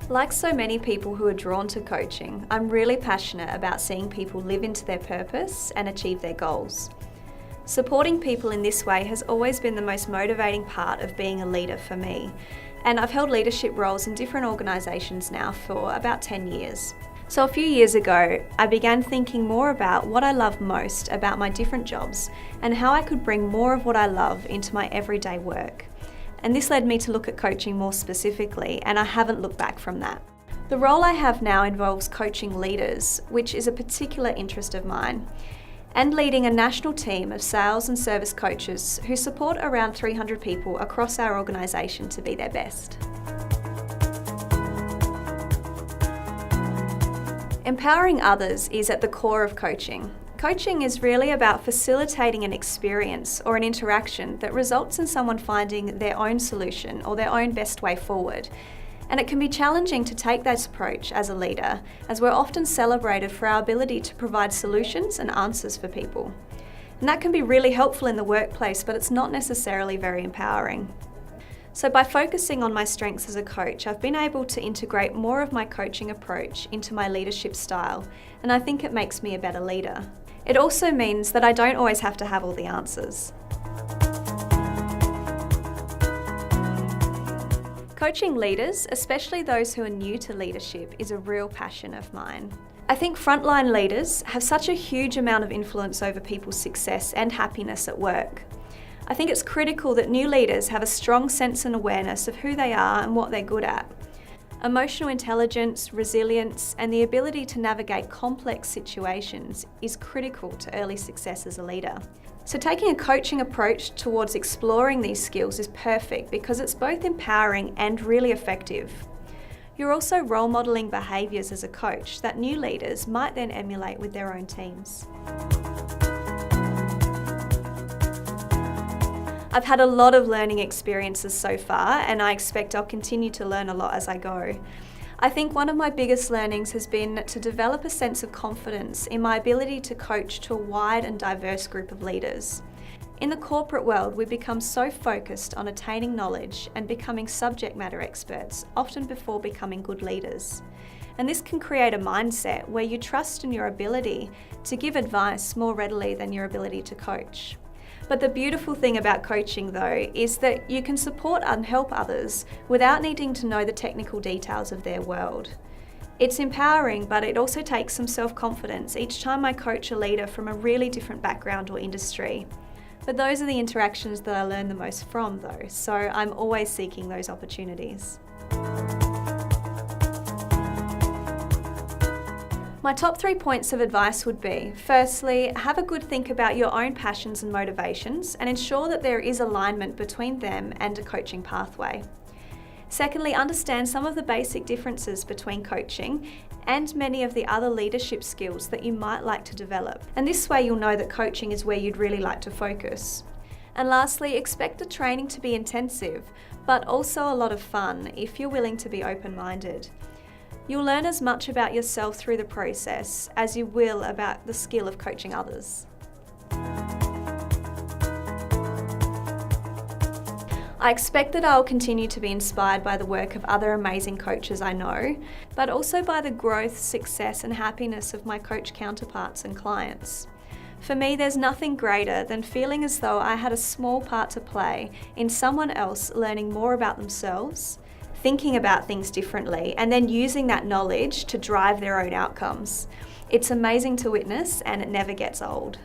Like so many people who are drawn to coaching, I'm really passionate about seeing people live into their purpose and achieve their goals. Supporting people in this way has always been the most motivating part of being a leader for me, and I've held leadership roles in different organisations now for about 10 years. So a few years ago, I began thinking more about what I love most about my different jobs and how I could bring more of what I love into my everyday work. And this led me to look at coaching more specifically, and I haven't looked back from that. The role I have now involves coaching leaders, which is a particular interest of mine, and leading a national team of sales and service coaches who support around 300 people across our organisation to be their best. Empowering others is at the core of coaching. Coaching is really about facilitating an experience or an interaction that results in someone finding their own solution or their own best way forward. And it can be challenging to take this approach as a leader, as we're often celebrated for our ability to provide solutions and answers for people. And that can be really helpful in the workplace, but it's not necessarily very empowering. So by focusing on my strengths as a coach, I've been able to integrate more of my coaching approach into my leadership style, and I think it makes me a better leader. It also means that I don't always have to have all the answers. Coaching leaders, especially those who are new to leadership, is a real passion of mine. I think frontline leaders have such a huge amount of influence over people's success and happiness at work. I think it's critical that new leaders have a strong sense and awareness of who they are and what they're good at. Emotional intelligence, resilience, and the ability to navigate complex situations is critical to early success as a leader. So taking a coaching approach towards exploring these skills is perfect because it's both empowering and really effective. You're also role modelling behaviours as a coach that new leaders might then emulate with their own teams. I've had a lot of learning experiences so far, and I expect I'll continue to learn a lot as I go. I think one of my biggest learnings has been to develop a sense of confidence in my ability to coach to a wide and diverse group of leaders. In the corporate world, we become so focused on attaining knowledge and becoming subject matter experts, often before becoming good leaders. And this can create a mindset where you trust in your ability to give advice more readily than your ability to coach. But the beautiful thing about coaching, though, is that you can support and help others without needing to know the technical details of their world. It's empowering, but it also takes some self-confidence each time I coach a leader from a really different background or industry. But those are the interactions that I learn the most from, though, so I'm always seeking those opportunities. My top 3 points of advice would be, firstly, have a good think about your own passions and motivations and ensure that there is alignment between them and a coaching pathway. Secondly, understand some of the basic differences between coaching and many of the other leadership skills that you might like to develop. And this way you'll know that coaching is where you'd really like to focus. And lastly, expect the training to be intensive, but also a lot of fun if you're willing to be open-minded. You'll learn as much about yourself through the process as you will about the skill of coaching others. I expect that I'll continue to be inspired by the work of other amazing coaches I know, but also by the growth, success and happiness of my coach counterparts and clients. For me, there's nothing greater than feeling as though I had a small part to play in someone else learning more about themselves, thinking about things differently, and then using that knowledge to drive their own outcomes. It's amazing to witness, and it never gets old.